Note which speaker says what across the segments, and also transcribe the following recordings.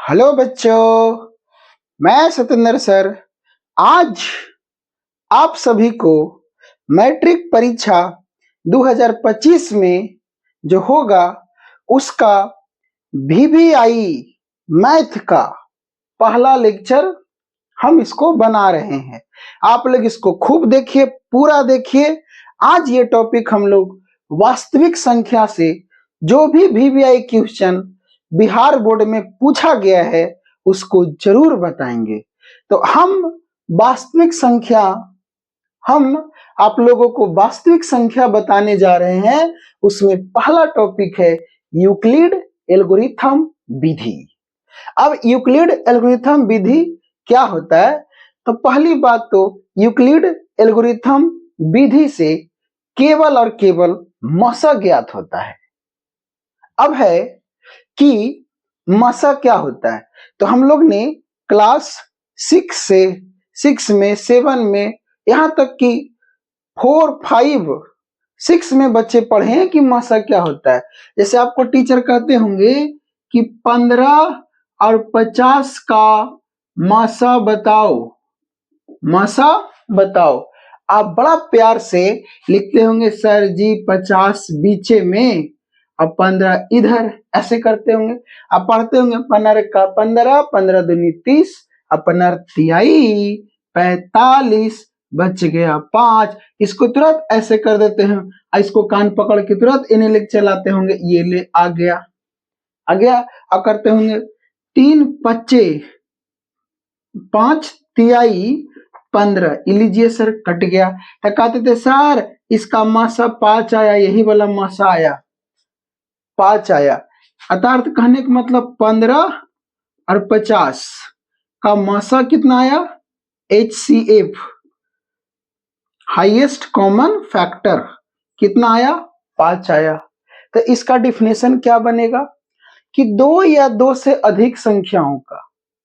Speaker 1: Hello बच्चों, मैं Satendra sir आज आप सभी को मैट्रिक परीक्षा 2025 में जो होगा उसका VVI मैथ का पहला लेक्चर हम इसको बना रहे हैं। आप लोग इसको खूब देखिए, पूरा देखिए। आज ये टॉपिक हम लोग वास्तविक संख्या से जो भी VVI क्वेश्चन बिहार बोर्ड में पूछा गया है उसको जरूर बताएंगे। तो हम आप लोगों को वास्तविक संख्या बताने जा रहे हैं। उसमें पहला टॉपिक है यूक्लिड एल्गोरिथम विधि। अब यूक्लिड एल्गोरिथम विधि क्या होता है? तो पहली बात तो यूक्लिड एल्गोरिथम विधि से केवल और केवल मसा ज्ञात होता है। अब है कि मसा क्या होता है, तो हम लोग ने क्लास 6 में 7 में यहां तक कि 4 5 6 में बच्चे पढ़े हैं कि मसा क्या होता है। जैसे आपको टीचर कहते होंगे कि 15 और 50 का मसा बताओ, मसा बताओ। आप बड़ा प्यार से लिखते होंगे सर जी 50 बीचे में और 15 इधर, ऐसे करते होंगे। आप पढ़ते होंगे 15 का 15, 15 दूनी 30, 15 तिहाई 45, बच गया 5। इसको तुरंत ऐसे कर देते हैं, इसको कान पकड़ के तुरंत इन्हें लेके चलाते होंगे, ये ले आ गया आ गया। और करते होंगे 3 पच्चे 5 तिहाई 15, लीजिए सर कट गया। तो कहते थे सर इसका मासा 5 आया, यही वाला मासा आया 5 आया। अर्थात कहने का मतलब 15 और 50 का मासा कितना आया? HCF हाईएस्ट कॉमन फैक्टर कितना आया? 5 आया। तो इसका डिफिनेशन क्या बनेगा कि 2 या 2 से अधिक संख्याओं का,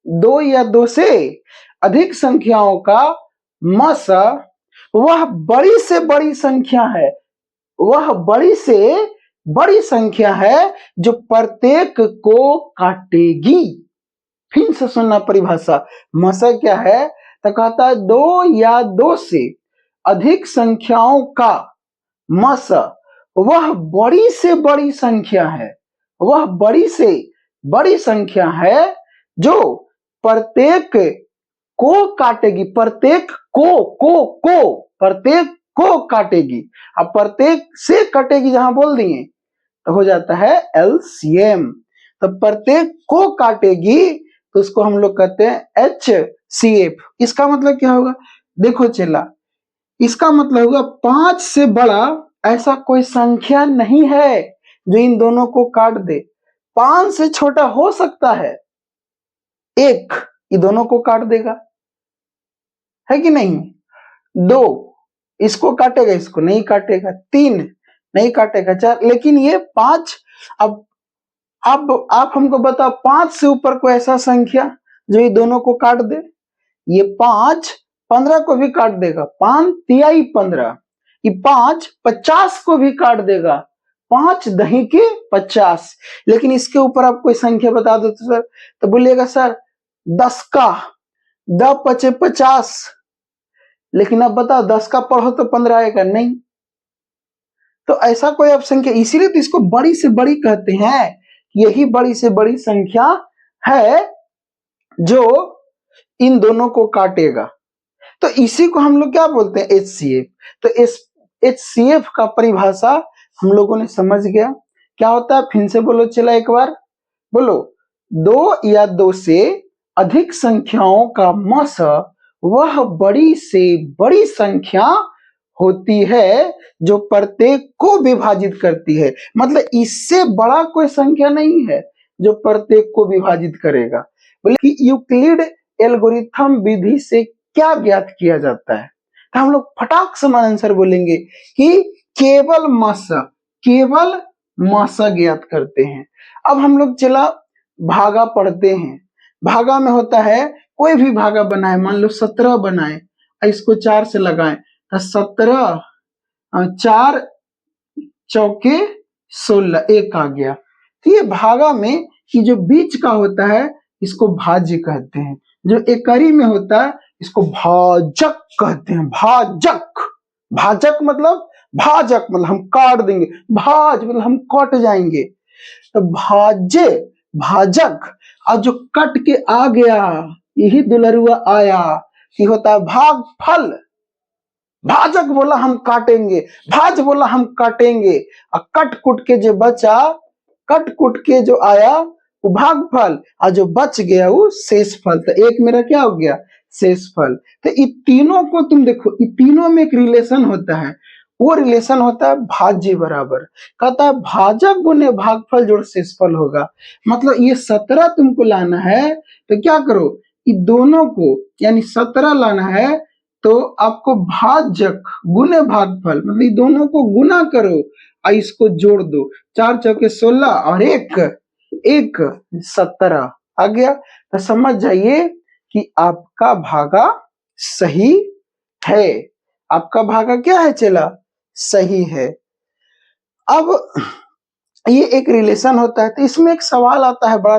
Speaker 1: 2 या 2 से अधिक संख्याओं का मसा वह बड़ी से बड़ी संख्या है, वह बड़ी से बड़ी संख्या है जो प्रत्येक को काटेगी। फिर से सुनना परिभाषा, मसा क्या है? तो कहता है 2 या 2 से अधिक संख्याओं का मसा वह बड़ी से बड़ी संख्या है, वह बड़ी से बड़ी संख्या है जो प्रत्येक को काटेगी, प्रत्येक प्रत्येक को काटेगी। अब प्रत्येक से कटेगी जहां बोल दिए तो हो जाता है LCM। तो प्रत्येक को काटेगी तो उसको हम लोग कहते हैं HCF। इसका मतलब क्या होगा? देखो चला, इसका मतलब होगा 5 से बड़ा ऐसा कोई संख्या नहीं है जो इन दोनों को काट दे। 5 से छोटा हो सकता है, 1 ये दोनों को काट देगा, है कि नहीं? 2 इसको काटेगा, इसको नहीं काटेगा, 3 नहीं काटेगा, 4, लेकिन ये 5। अब आप हमको बताओ 5 से ऊपर कोई ऐसा संख्या जो ये दोनों को काट दे? ये 5 15 को भी काट देगा, 5 तिहाई 15। ये 5 50 को भी काट देगा, 5 दही के 50। लेकिन इसके ऊपर आप कोई संख्या बता दो तो सर, तो बोलिएगा सर 10 का 10 पचे 50। लेकिन अब बताओ 10 का पढ़ो तो 15 आएगा नहीं। तो ऐसा कोई अब संख्या, इसीलिए तो इसको बड़ी से बड़ी कहते हैं। यही बड़ी से बड़ी संख्या है जो इन दोनों को काटेगा। तो इसी को हम लोग क्या बोलते हैं? HCF। तो HCF का परिभाषा हम लोगों ने समझ गया क्या होता है। फिर से बोलो चला एक बार, बोलो 2 या 2 से अधिक संख्याओं का मसा वह बड़ी से बड़ी संख्या होती है जो प्रत्येक को विभाजित करती है। मतलब इससे बड़ा कोई संख्या नहीं है जो प्रत्येक को विभाजित करेगा। बोले कि यूक्लिड एल्गोरिथम विधि से क्या ज्ञात किया जाता है? तो हम लोग फटाक से आंसर बोलेंगे कि केवल मासा ज्ञात करते हैं। अब हम लोग चला भागा पढ़ते हैं। भागा में होता है कोई भी भागा बनाए, मान लो 17 बनाए, इसको 4 से लगाएं तो 17, 4 चौके 16, 1 आ गया। तो ये भागा में कि जो बीच का होता है इसको भाज्य कहते हैं। जो एकरी में होता है इसको भाजक कहते हैं। भाजक, भाजक मतलब भाजक मतलब हम काट देंगे, भाज मतलब हम कट जाएंगे। तो भाज्य, भाजक, और जो कट के आ गया यही दुलरुआ आया कि होता है भागफल। भाजक बोला हम काटेंगे, भाज बोला हम काटेंगे, और कट कुट के जो बचा, कट कुट के जो आया वो भागफल, और जो बच गया वो शेषफल। तो एक मेरा क्या हो गया, शेषफल। तो इन तीनों को तुम देखो, इन तीनों में एक रिलेशन होता है, वो रिलेशन होता है भाज्य बराबर। कहता है भाजक गुने भागफल जोड़ शेषफल होगा। मतलब ये 17 तुमको लाना है, तो क्या करो, इन दोनों को यानी 17 लाना है तो आपको भाजक गुने भागफल मतलब ये दोनों को गुना करो और इसको जोड़ दो। 4 चौके 16 और एक 17 आ गया। तो समझ जाइए कि आपका भागा सही है। आपका भागा क्या है चला, सही है। अब ये एक रिलेशन होता है, तो इसमें एक सवाल आता है बड़ा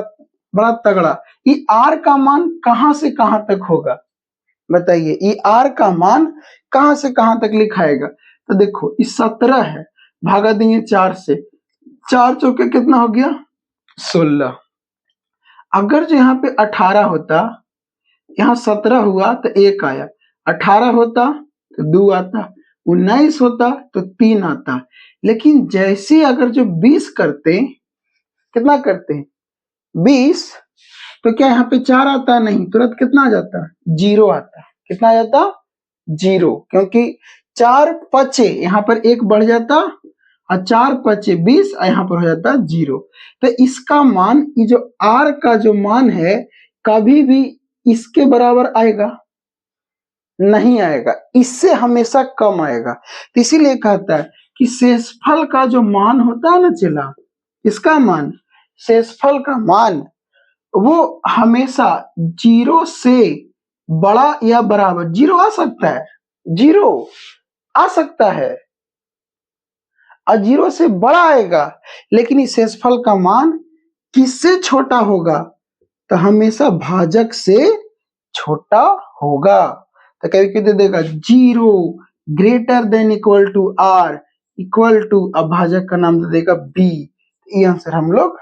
Speaker 1: बड़ा तगड़ा, कि आर का मान कहां से कहां तक होगा। बताइए ये आर का मान कहां से कहां तक लिखाएगा। तो देखो इस 17 है, भागा देंगे 4 से, 4 चौके कितना हो गया 16। अगर जो यहाँ पे 18 होता, यहाँ 17 हुआ तो 1 आया, 18 होता तो 2 आता, 19 होता तो 3 आता। लेकिन जैसे अगर जो 20 करते, कितना करते हैं 20, तो क्या यहाँ पे 4 आता, नहीं, तुरंत कितना आ जाता, 0 आता। कितना आ जाता, 0, क्योंकि 4 पचे यहाँ पर 1 बढ़ जाता और 4 पचे 20 यहाँ पर हो जाता 0। तो इसका मान, ये जो r का जो मान है कभी भी इसके बराबर आएगा नहीं आएगा, इससे हमेशा कम आएगा। तो इसीलिए कहता है कि शेषफल का जो मान होता है ना चला, इसका मान, शेषफल का मान वो हमेशा 0 से बड़ा या बराबर, 0 आ सकता है, 0 आ सकता है और 0 से बड़ा आएगा, लेकिन इस शेषफल का मान किससे छोटा होगा, तो हमेशा भाजक से छोटा होगा। तो कभी दे देगा 0 greater than equal to r equal to, अब भाजक का नाम दे देगा b। ये आंसर हम लोग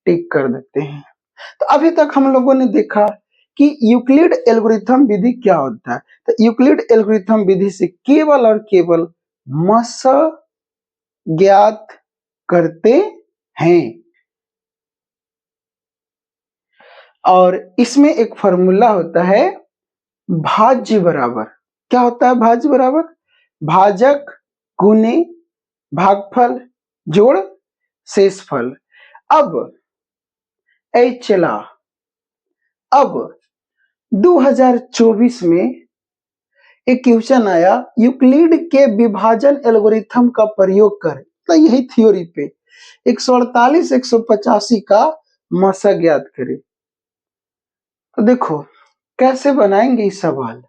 Speaker 1: टिक कर देते हैं। तो अभी तक हम लोगों ने देखा कि यूक्लिड एल्गोरिथम विधि क्या होता है। तो यूक्लिड एल्गोरिथम विधि से केवल और केवल मस ज्ञात करते हैं, और इसमें एक फॉर्मूला होता है भाज्य बराबर। क्या होता है भाज्य बराबर, भाजक गुने भागफल जोड़ शेषफल। अब चला, अब 2024 में एक क्वेश्चन आया, यूक्लिड के विभाजन एल्गोरिथम का प्रयोग कर, तो यही थ्योरी पे 148 185 का मसा ज्ञात करे। तो देखो कैसे बनाएंगे इस सवाल,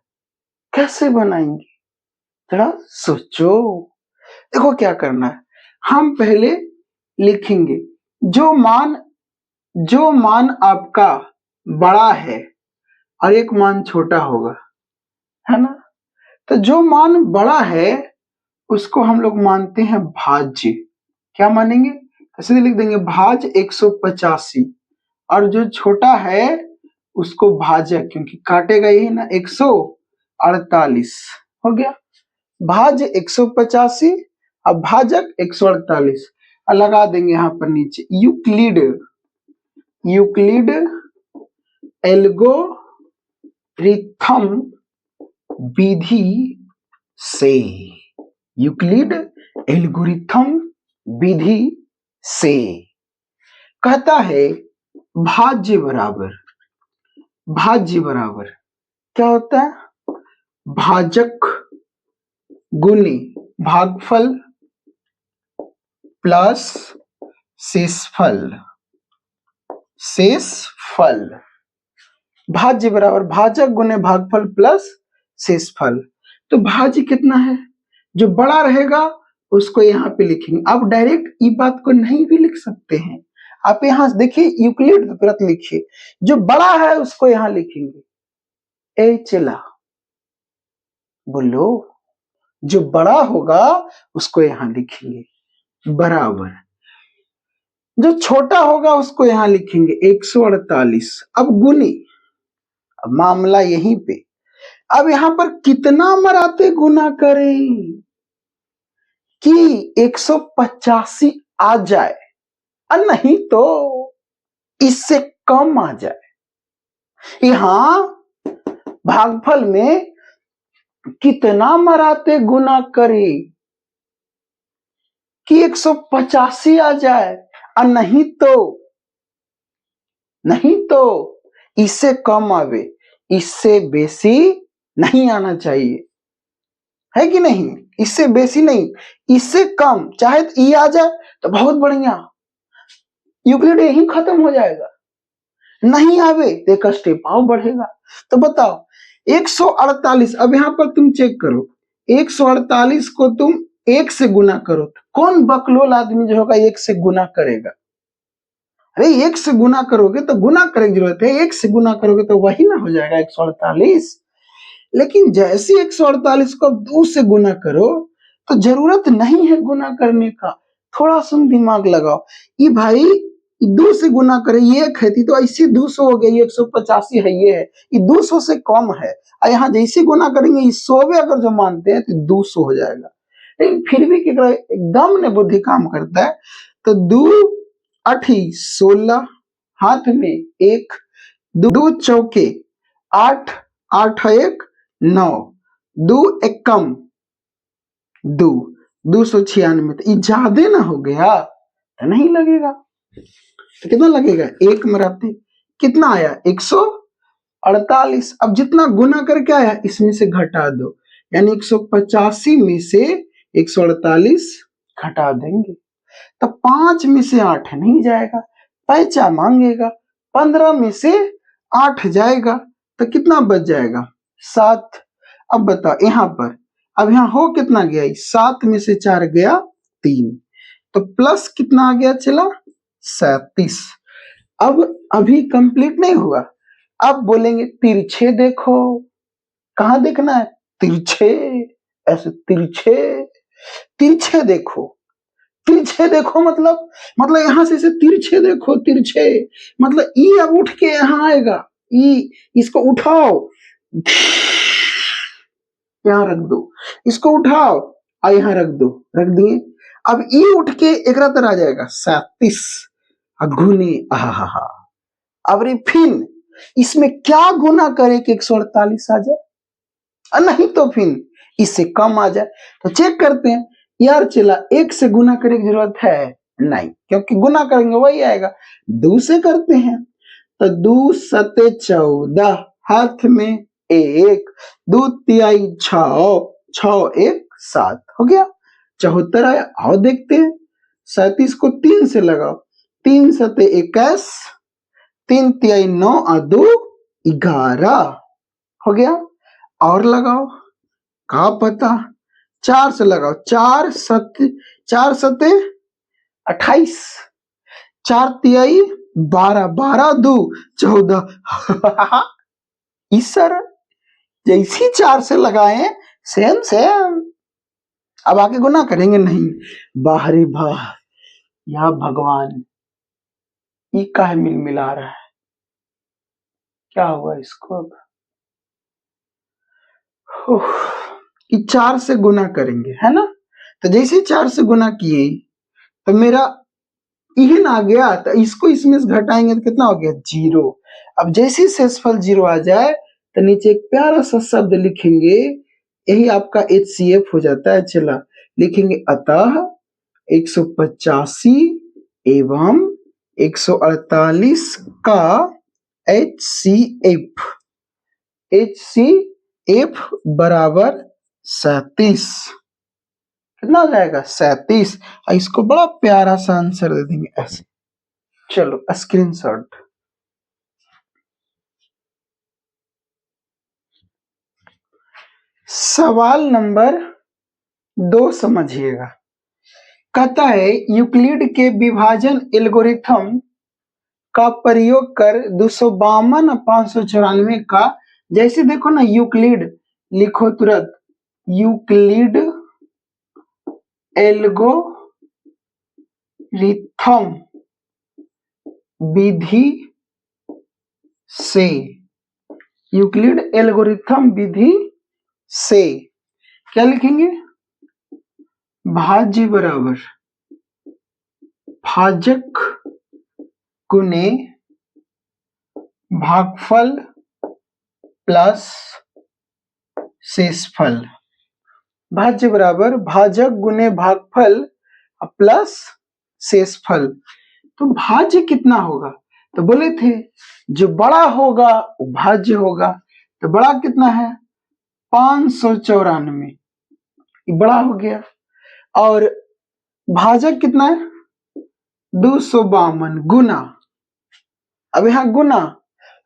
Speaker 1: कैसे बनाएंगे, जरा सोचो। देखो क्या करना है, हम पहले लिखेंगे जो मान आपका बड़ा है और एक मान छोटा होगा, है ना। तो जो मान बड़ा है उसको हम लोग मानते हैं भाज्य। क्या मानेंगे, ऐसे लिख देंगे भाज 185, और जो छोटा है उसको भाजक, क्योंकि काटेगा यही ना 148 हो गया। भाज 185 और भाजक 148, और लगा देंगे यहाँ पर नीचे यूक्लिड एल्गोरिथम विधि से, यूक्लिड एल्गोरिथम विधि से कहता है भाज्य बराबर क्या होता है, भाजक गुने भागफल प्लस शेषफल। भाज्य बराबर भाजक गुने भागफल प्लस शेषफल। तो भाज्य कितना है, जो बड़ा रहेगा उसको यहाँ पे लिखेंगे। आप डायरेक्ट ये बात को नहीं भी लिख सकते हैं, आप यहाँ देखिए यूक्लिड तुरंत लिखिए, जो बड़ा है उसको यहाँ लिखेंगे, ए चला बोलो, जो बड़ा होगा उसको यहाँ लिखेंगे बराबर, जो छोटा होगा उसको यहाँ लिखेंगे 148। अब गुनी, अब मामला यहीं पे, अब यहाँ पर कितना मराते गुना करें कि 185 आ जाए और नहीं तो इससे कम आ जाए। यहां भागफल में कितना मराते गुना करें कि 185 आ जाए और नहीं तो इससे कम आवे, इससे बेसी नहीं आना चाहिए, है कि नहीं, इससे बेसी नहीं, इससे कम, चाहे तो ई आ जाए तो बहुत बढ़िया, यूक्लिड यही खत्म हो जाएगा, नहीं आवे तो एक स्टेप और बढ़ेगा। तो बताओ 148, अब यहां पर तुम चेक करो, 148 को तुम 1 से गुना करो, कौन बकलोल आदमी जो होगा 1 से गुना करेगा? अरे 1 से गुना करोगे तो गुना करने की जरूरत है, 1 से गुना करोगे तो वही ना हो जाएगा 148। लेकिन जैसे 148 को 2 से गुना करो तो जरूरत नहीं है गुना करने का, थोड़ा सा दिमाग लगाओ, ये भाई 2 से गुना करे, ये एक है तो ऐसे 200 हो गया, ये 185 है, ये 200 से कम है, और यहाँ जैसे गुना करेंगे ये 100 अगर जो मानते हैं तो 200 हो जाएगा। लेकिन फिर भी एकदम ने बुद्धि काम करता है, तो 2 8 16, हाथ में 1, 2 चौके 8, 8 1 9, 2 एकम 2, 296, तो ज्यादा ना हो गया तो नहीं लगेगा, तो कितना लगेगा, 1 मराते कितना आया 148। अब जितना गुना करके आया इसमें से घटा दो, यानी 185 में से 148 घटा देंगे, तो 5 में से 8 नहीं जाएगा, पैसा मांगेगा, 15 में से 8 जाएगा तो कितना बच जाएगा 7। अब बताओ यहाँ पर, अब यहाँ हो कितना गया, 7 में से 4 गया 3, तो प्लस कितना आ गया चला 37। अब अभी कंप्लीट नहीं हुआ, अब बोलेंगे तिरछे देखो, कहां देखना है, तिरछे, ऐसे तिरछे, तिरछे देखो, तिरछे देखो मतलब यहां से तिरछे देखो, तिरछे मतलब ई अब उठ के यहां आएगा, ई, इसको उठाओ, यहां रख दो, इसको उठाओ और यहां रख दो, रख दिए, अब ई उठ के एक तरह आ जाएगा 37 गुनी, आहा, अब रे फिर इसमें क्या गुना करे कि 148 आ जाए, नहीं तो फिर इससे कम आ जाए, तो चेक करते हैं यार, चला 1 से गुना करने की जरूरत है नहीं, क्योंकि गुना करेंगे वही आएगा, 2 से करते हैं, तो 2 सते 14, हाथ में 1, 2 तिहाई 6, 6 1 7 हो गया, 74 आया। आओ देखते हैं, 37 को 3 से लगाओ, 3 सते 21, 3 तिहाई 9 और 2 11 हो गया, और लगाओ, कहा पता, 4 से लगाओ, 4 सते 28, 4 तिहाई 12, 12 2 14 इस तरह जैसी 4 से लगाए सेम सेम। अब आगे गुना करेंगे नहीं, बाहरी वाह, या भगवान, ये काहे मिल मिला रहा है, क्या हुआ इसको, अब कि 4 से गुना करेंगे है ना, तो जैसे 4 से गुना किए तो मेरा इहन आ गया, तो इसको इसमें से घटाएंगे तो कितना हो गया 0। अब जैसे शेषफल 0 आ जाए तो नीचे एक प्यारा सा शब्द लिखेंगे, यही आपका HCF हो जाता है, चला लिखेंगे, अतः 185 एवं 148 का HCF, HCF बराबर 37, कितना हो जाएगा 37, और इसको बड़ा प्यारा सा आंसर दे देंगे ऐसे, चलो स्क्रीनशॉट। सवाल नंबर 2 समझिएगा, कहता है यूक्लिड के विभाजन एल्गोरिथम का प्रयोग कर 252 और 594 का, जैसे देखो ना यूक्लिड लिखो तुरंत, यूक्लिड एल्गोरिथम विधि से, यूक्लिड एल्गोरिथम विधि से क्या लिखेंगे, भाज्य बराबर भाजक गुने भागफल प्लस शेषफल, भाज्य बराबर भाजक गुने भागफल प्लस शेषफल। तो भाज्य कितना होगा, तो बोले थे जो बड़ा होगा वो भाज्य होगा, तो बड़ा कितना है 594, ये बड़ा हो गया, और भाजक कितना है 252 गुना, अब यहाँ गुना,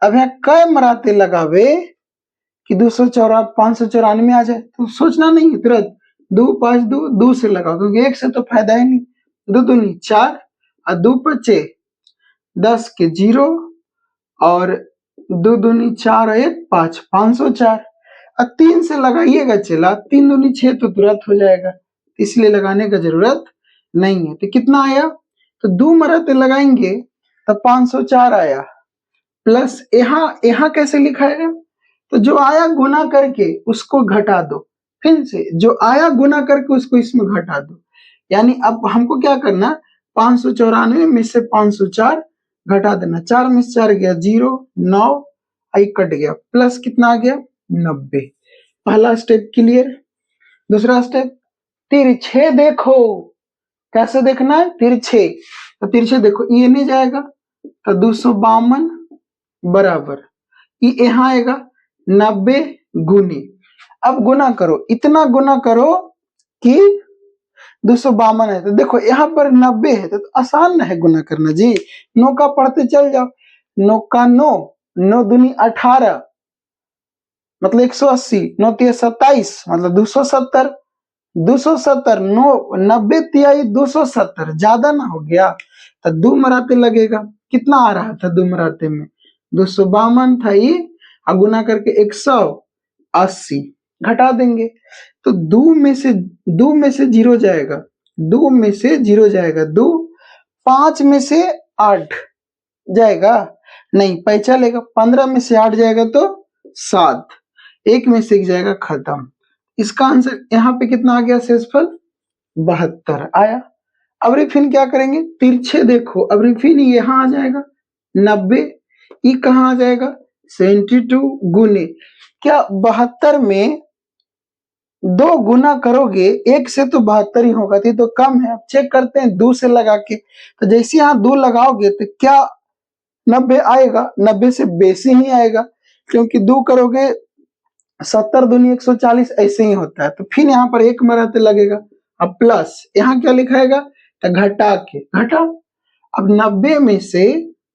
Speaker 1: अब यहाँ कै मराते लगावे कि 594 आ जाए, तो सोचना नहीं है तुरंत 2 5 2 2 से लगाओ, क्योंकि एक से तो फायदा है नहीं, 2 दूनी 4 और 2 5 10 के 0 और 2 दूनी 4 1 5 504, और 3 से लगाइएगा चला, 3 दूनी 6 तो तुरंत हो जाएगा, इसलिए लगाने का जरूरत नहीं है। तो कितना आया, तो 2 मराते लगाएंगे तो 504 आया, प्लस यहाँ कैसे लिखाएगा, तो जो आया गुना करके उसको घटा दो, फिर से जो आया गुना करके उसको इसमें घटा दो, यानी अब हमको क्या करना, 594 में से 504 घटा देना, 4 में से 4 गया 0 9 आई कट गया, प्लस कितना आ गया 90। पहला स्टेप क्लियर। दूसरा स्टेप तिरछे देखो, कैसे देखना है तिरछे, तो तिरछे देखो ये नहीं जाएगा तो 252 बराबर ये यहाँ आएगा 90 गुनी, अब गुना करो, इतना गुना करो कि 252 है, तो देखो यहाँ पर 90 है तो आसान है गुना करना जी, 9 का पढ़ते चल जाओ, 9 का 9 9 दूनी 18 मतलब 180, 9 तिया 27 मतलब 270, 270 9 90 तिहाई 270 ज्यादा ना हो गया, तो 2 मराते लगेगा, कितना आ रहा था 2 मराते में 252 था ये, और गुना करके 180 घटा देंगे, तो 2 में से 0 जाएगा, 2 में से 0 जाएगा 2, 5 में से 8 जाएगा नहीं पैसा लेगा, 15 में से 8 जाएगा तो 7, 1 में से 1 जाएगा खत्म। इसका आंसर यहाँ पे कितना आ गया, शेषफल 72 आया। अब रिफिन क्या करेंगे, तिरछे देखो, अब रिफिन यहाँ आ जाएगा 90, ये कहाँ आ जाएगा 72 गुने, क्या 72 में 2 गुना करोगे 1 से तो 72 ही होगा, तो कम है, अब चेक करते हैं 2 से लगा के, तो जैसे यहाँ 2 लगाओगे तो क्या 90 आएगा, 90 से बेसी ही आएगा, क्योंकि 2 करोगे 70 दूनी 140 ऐसे ही होता है, तो फिर यहाँ पर 1 मराते लगेगा, अब प्लस यहाँ क्या लिखाएगा, तो घटा के घटाओ, अब 90 में से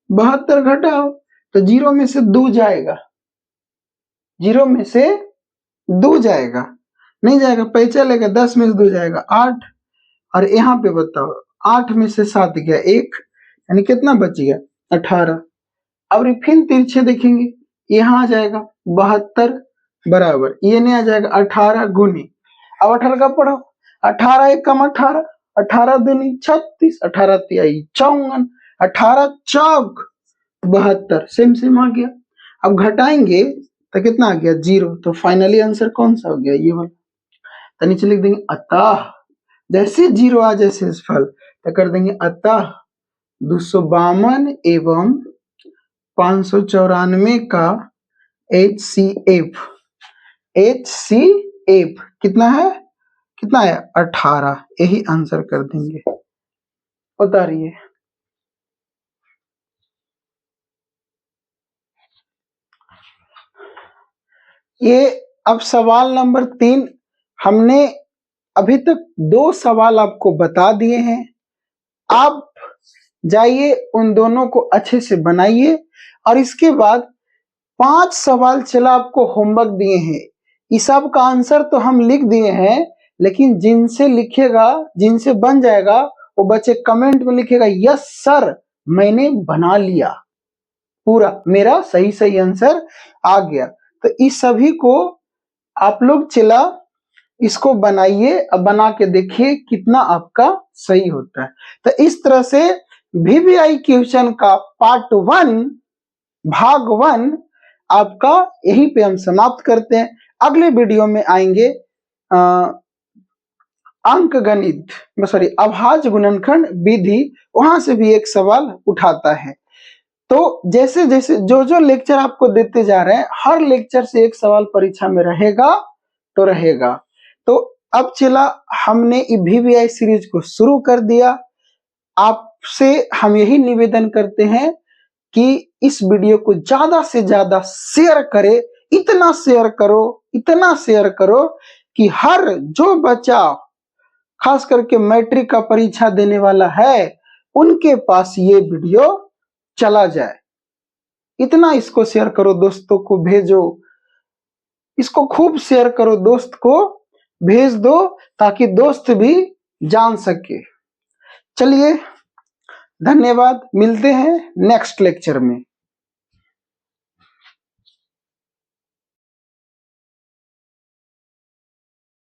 Speaker 1: 72 घटाओ तो 0 में से 2 जाएगा, 0 में से 2 जाएगा, नहीं जाएगा पैसा लेगा, 10 में से 2 जाएगा 8, और यहाँ पे बताओ 8 में से 7 गया 1, यानी कितना बच गया 18। अब फिर तिरछे देखेंगे, यहाँ आ जाएगा 72 बराबर ये नहीं आ जाएगा 18 गुनी, अब 18 का पढ़ो, 18 1 कम 18, 18 दूनी 36, 18 तिहाई 54, 18 चौक 72, सेम सेम आ गया। अब घटाएंगे तो कितना आ गया 0, तो फाइनली आंसर कौन सा हो गया ये वाला, तो नीचे लिख देंगे अतः, जैसे 0 आ जाए शेषफल तो कर देंगे अतः 252 एवं 594 का HCF कितना है, कितना है 18, यही आंसर कर देंगे। बता रही है ये। अब सवाल नंबर 3, हमने अभी तक 2 सवाल आपको बता दिए हैं, आप जाइए उन दोनों को अच्छे से बनाइए, और इसके बाद 5 सवाल चला आपको होमवर्क दिए हैं, इस सब का आंसर तो हम लिख दिए हैं, लेकिन जिनसे लिखेगा, जिनसे बन जाएगा वो बच्चे कमेंट में लिखेगा यस सर मैंने बना लिया। पूरा मेरा सही सही आंसर आ गया। तो इस सभी को आप लोग चला इसको बनाइए, अब बना के देखिए कितना आपका सही होता है। तो इस तरह से VVI क्वेश्चन का पार्ट 1 भाग 1 आपका यहीं पे हम समाप्त करते हैं। अगले वीडियो में आएंगे अंक गणित सॉरी अभाज्य गुणनखंड विधि, वहां से भी एक सवाल उठाता है। तो जैसे जैसे जो जो लेक्चर आपको देते जा रहे हैं, हर लेक्चर से एक सवाल परीक्षा में रहेगा तो रहेगा। तो अब चला हमने VVI सीरीज को शुरू कर दिया। आपसे हम यही निवेदन करते हैं कि इस वीडियो को ज्यादा से ज्यादा शेयर करें, इतना शेयर करो कि हर जो बच्चा खास करके मैट्रिक का परीक्षा देने वाला है उनके पास ये वीडियो चला जाए। इतना इसको शेयर करो, दोस्तों को भेजो, इसको खूब शेयर करो, दोस्त को भेज दो ताकि दोस्त भी जान सके। चलिए धन्यवाद, मिलते हैं नेक्स्ट लेक्चर में।